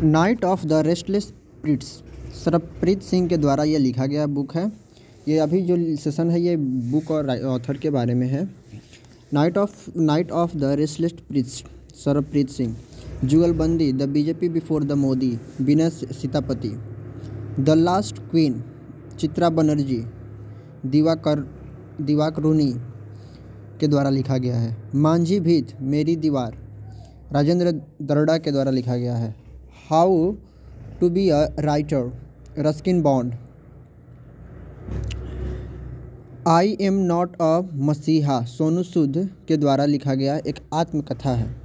Night of the restless spirits Sarpreet Singh के द्वारा ये लिखा गया बुक है। ये अभी जो सेशन है ये बुक और ऑथर के बारे में है। Night of the restless spirits Sarpreet Singh. Jugalbandi the BJP before the Modi Vinay Sitapati. The last queen Chitra Banerjee Divakaruni के द्वारा लिखा गया है। मांझी भीत मेरी दीवार राजेंद्र दर्डा के द्वारा लिखा गया है। How to be a writer Ruskin Bond. I am not a messiah Sonu सूद के द्वारा लिखा गया एक आत्मकथा है।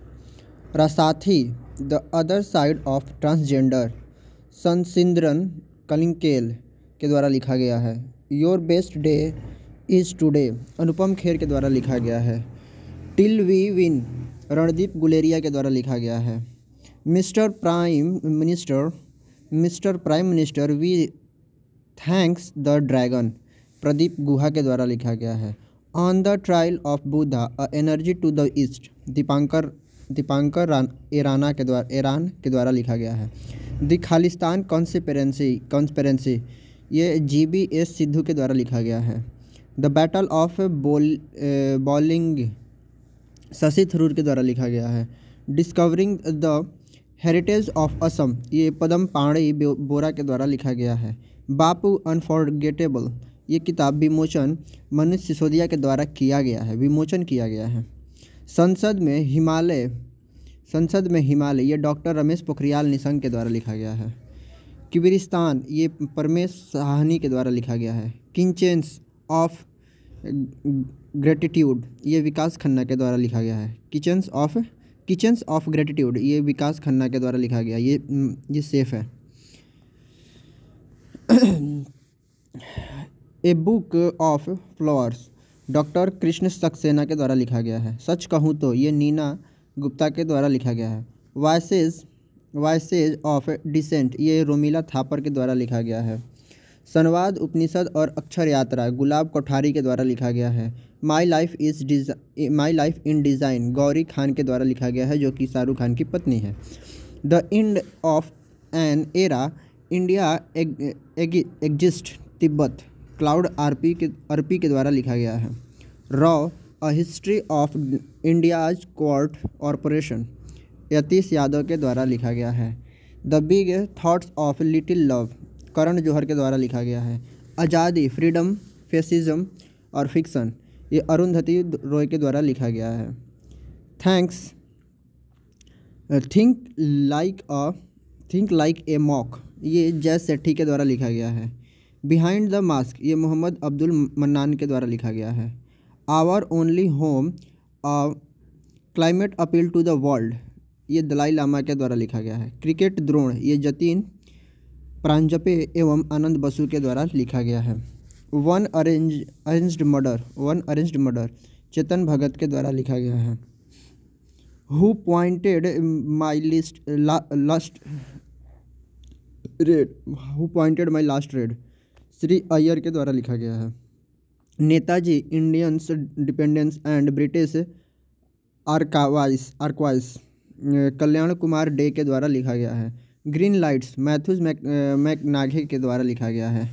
Rasathi the other side of transgender संसिंद्रन कलिंकेल के द्वारा लिखा गया है। Your best day is today Anupam Kher के द्वारा लिखा गया है। Till we win Randeep Guleria के द्वारा लिखा गया है। Mister prime minister we thanks the dragon Pradeep Guha के द्वारा लिखा गया है। On the trail of Buddha a एनर्जी to the east Dipankar Aron के द्वारा लिखा गया है। द खालिस्तान कॉन्स्पिरेंसी ये GBS सिद्धू के द्वारा लिखा गया है। The battle of bowling Shashi Tharoor के द्वारा लिखा गया है। Discovering the heritage of Assam ये पदम पाणी बोरा के द्वारा लिखा गया है। बापू अनफॉरगेटेबल ये किताब विमोचन मनीष सिसोदिया के द्वारा विमोचन किया गया है। संसद में हिमालय ये डॉक्टर रमेश पोखरियाल निशंक के द्वारा लिखा गया है। किबिरिस्तान ये परमेश साहनी के द्वारा लिखा गया है। किचन्स ऑफ ग्रेटिट्यूड ये विकास खन्ना के द्वारा लिखा गया है। किचन्स ऑफ ग्रेटिट्यूड ये विकास खन्ना के द्वारा लिखा गया। ये सेफ है। A book of flowers doctor Krishna Saxena के द्वारा लिखा गया है। सच कहूँ तो ये नीना गुप्ता के द्वारा लिखा गया है। वॉइसेज ऑफ डिसेंट ये रोमिला थापर के द्वारा लिखा गया है। संवाद उपनिषद और अक्षर यात्रा गुलाब कोठारी के द्वारा लिखा गया है। My life in design Gauri Khan के द्वारा लिखा गया है जो कि शाहरुख खान की पत्नी है। The end of an era India exits Tibet Claude Arpi के द्वारा लिखा गया है। रॉ a history of India's court corporation Yatish Yadav के द्वारा लिखा गया है। The big thoughts of little love Karan Johar के द्वारा लिखा गया है। आज़ादी फ्रीडम फेसिज्म और फिक्सन ये अरुंधति रॉय के द्वारा लिखा गया है। थिंक लाइक ए मॉक ये जय सेठी के द्वारा लिखा गया है। बिहाइंड द मास्क ये मोहम्मद अब्दुल मन्नान के द्वारा लिखा गया है। Our only home climate appeal to the world ये दलाई लामा के द्वारा लिखा गया है। क्रिकेट द्रोण ये जतीन प्रांजपे एवं आनंद बसु के द्वारा लिखा गया है। One arranged murder Chetan Bhagat के द्वारा लिखा गया है। Who pointed my last red Shri Iyer के द्वारा लिखा गया है। Netaji Indians dependence and British archives Kalyan Kumar day के द्वारा लिखा गया है। ग्रीन लाइट्स मैथ्यूज मैकनाघे के द्वारा लिखा गया है।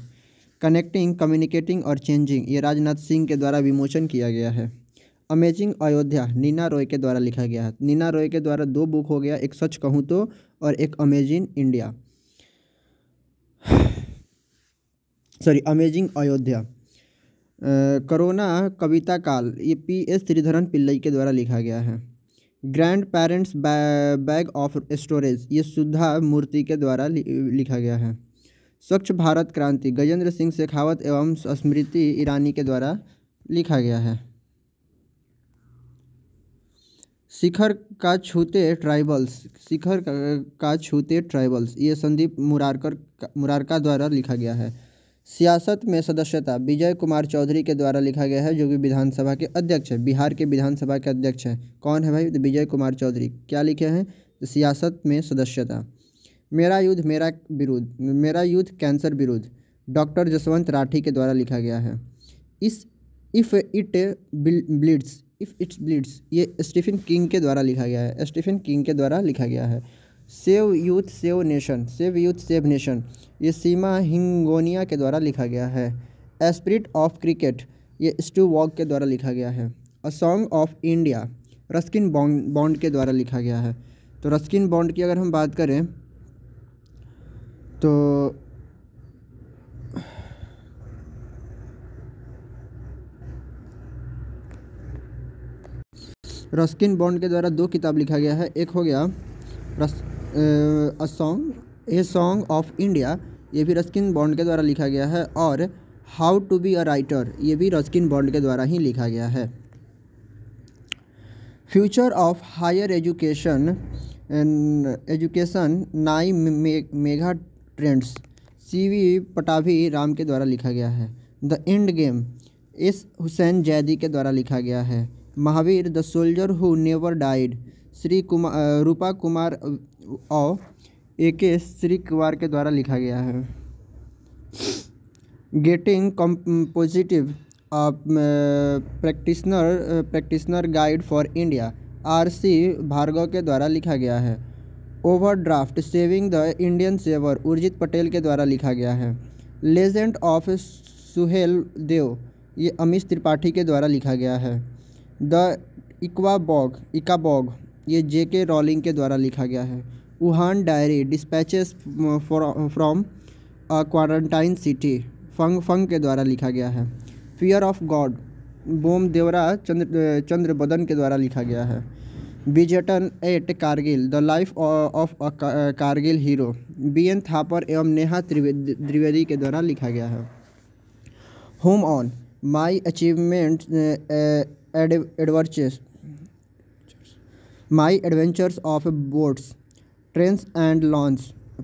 कनेक्टिंग कम्युनिकेटिंग और चेंजिंग ये राजनाथ सिंह के द्वारा विमोचन किया गया है। अमेजिंग अयोध्या नीना रॉय के द्वारा लिखा गया है। नीना रॉय के द्वारा 2 बुक हो गया, एक सच कहूँ तो और एक अमेजिंग अयोध्या। कोरोना कविता काल ये PS श्रीधरन पिल्लई के द्वारा लिखा गया है। Grand parents bag of storage ये सुधा मूर्ति के द्वारा लिखा गया है। स्वच्छ भारत क्रांति गजेंद्र सिंह शेखावत एवं स्मृति ईरानी के द्वारा लिखा गया है। शिखर का छूते ट्राइबल्स ये संदीप मुरारका द्वारा लिखा गया है। सियासत में सदस्यता विजय कुमार चौधरी के द्वारा लिखा गया है जो कि विधानसभा के अध्यक्ष है, बिहार के विधानसभा के अध्यक्ष हैं। कौन है भाई? विजय कुमार चौधरी। क्या लिखे हैं? सियासत में सदस्यता। मेरा युद्ध कैंसर विरुद्ध डॉक्टर जसवंत राठी के द्वारा लिखा गया है। इफ़ इट्स ब्लीड्स ये स्टीफन किंग के द्वारा लिखा गया है। Save youth save nation, save youth save nation, ये सीमा हिंगोनिया के द्वारा लिखा गया है। एस्पिरिट ऑफ क्रिकेट, ये स्टू वॉक के द्वारा लिखा गया है। A song of India, Ruskin Bond के द्वारा लिखा गया है। तो रस्किन बॉन्ड की अगर हम बात करें तो रस्किन बॉन्ड के द्वारा 2 किताब लिखा गया है। एक हो गया ए सॉन्ग ऑफ इंडिया, ये भी रस्किन बॉन्ड के द्वारा लिखा गया है। और how to be a writer, ये भी रस्किन बॉन्ड के द्वारा ही लिखा गया है। Future of higher education nine mega trends, CV Pattabhi Ram के द्वारा लिखा गया है। The end game, S Hussain Zaidi के द्वारा लिखा गया है। Mahavir the soldier who never died, Rupa Kumar और AK श्री कुमार के द्वारा लिखा गया है। Getting positive practitioner guide for India, RC Bhargava के द्वारा लिखा गया है। Overdraft saving the Indian saver, Urjit Patel के द्वारा लिखा गया है। लेजेंड ऑफ सुहेल देव, ये अमीश त्रिपाठी के द्वारा लिखा गया है। द इकाबॉग, ये JK रॉलिंग के द्वारा लिखा गया है। Wuhan diary, dispatches from a quarantine city, Fang के द्वारा लिखा गया है। Fear of God, Bom Devara Chandra Badan के द्वारा लिखा गया है। विजेटन at Kargil, the life of a Kargil hero, BN Thapar एवं नेहा द्विवेदी के द्वारा लिखा गया है। Home on, my achievement my adventures of boats, trains and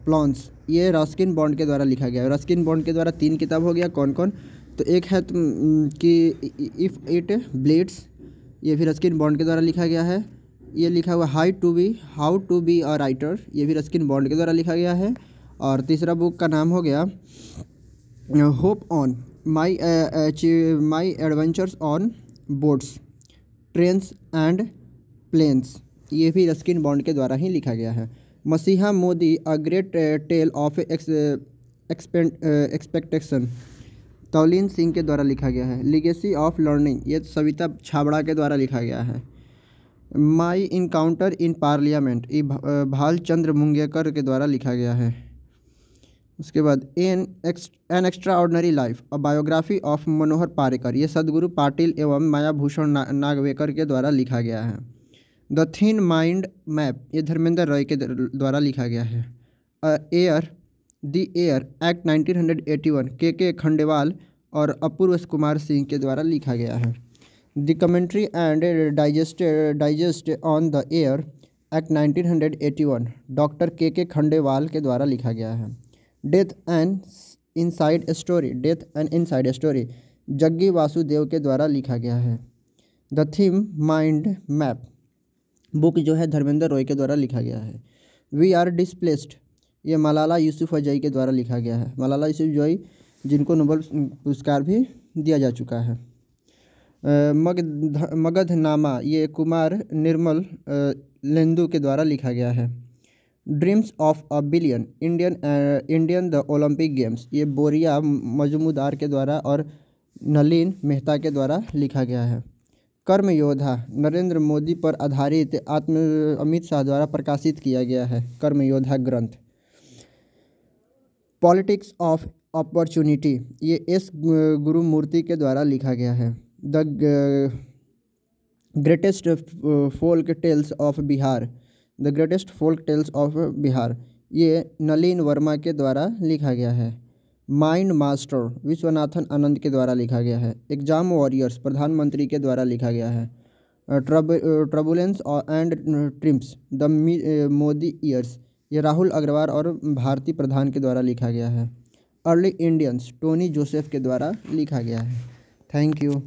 planes, ये रस्किन बॉन्ड के द्वारा लिखा गया है। रस्किन बॉन्ड के द्वारा 3 किताब हो गया। कौन कौन? तो एक है कि इफ़ इट ब्लीड्स, ये भी रस्किन बॉन्ड के द्वारा लिखा गया है। ये लिखा हुआ how to be a writer, ये भी रस्किन बॉन्ड के द्वारा लिखा गया है। और तीसरा बुक का नाम हो गया hop on, my adventures on boats, trains and planes, ये भी रस्किन बॉन्ड के द्वारा ही लिखा गया है। मसीहा Modi a great tale of expectation, Tavleen Singh के द्वारा लिखा गया है। लिगेसी ऑफ लर्निंग, ये सविता छाबड़ा के द्वारा लिखा गया है। माई इनकाउंटर इन पार्लियामेंट, ये भाल चंद्र मुंगेकर के द्वारा लिखा गया है। उसके बाद an extraordinary life, a biography of Manohar Parrikar, ये सदगुरु पाटिल एवं मायाभूषण नागवेकर के द्वारा लिखा गया है। द थिन माइंड मैप, ये धर्मेंद्र रॉय के द्वारा लिखा गया है। The air act 1981, KK Khandewal और अपूर्व कुमार सिंह के द्वारा लिखा गया है। The commentary and digest on the air act 1981, doctor KK Khandewal के द्वारा लिखा गया है। Death and inside story, Jaggi Vasudev के द्वारा लिखा गया है। The theme mind map book जो है धर्मेंद्र रॉय के द्वारा लिखा गया है। वी आर डिस्प्लेस्ड, ये मलाला यूसुफजई के द्वारा लिखा गया है। मलाला यूसुफजई जिनको नोबेल पुरस्कार भी दिया जा चुका है। मगधनामा, ये कुमार निर्मल लेंदु के द्वारा लिखा गया है। Dreams of a billion, Indian the Olympic games, ये बोरिया मजूमदार के द्वारा और नलिन मेहता के द्वारा लिखा गया है। कर्म योद्धा, नरेंद्र मोदी पर आधारित अमित शाह द्वारा प्रकाशित किया गया है Karma Yoddha Granth. Politics of opportunity, ये S गुरुमूर्ति के द्वारा लिखा गया है। The greatest folk tales of Bihar, the greatest folk tales of Bihar, ये नलिन वर्मा के द्वारा लिखा गया है। माइंड मास्टर, विश्वनाथन आनंद के द्वारा लिखा गया है। एग्जाम वॉरियर्स, प्रधानमंत्री के द्वारा लिखा गया है। Turbulence and trims, the Modi years, ये राहुल अग्रवाल और भारती प्रधान के द्वारा लिखा गया है। अर्ली इंडियंस, टोनी जोसेफ के द्वारा लिखा गया है। Thank you.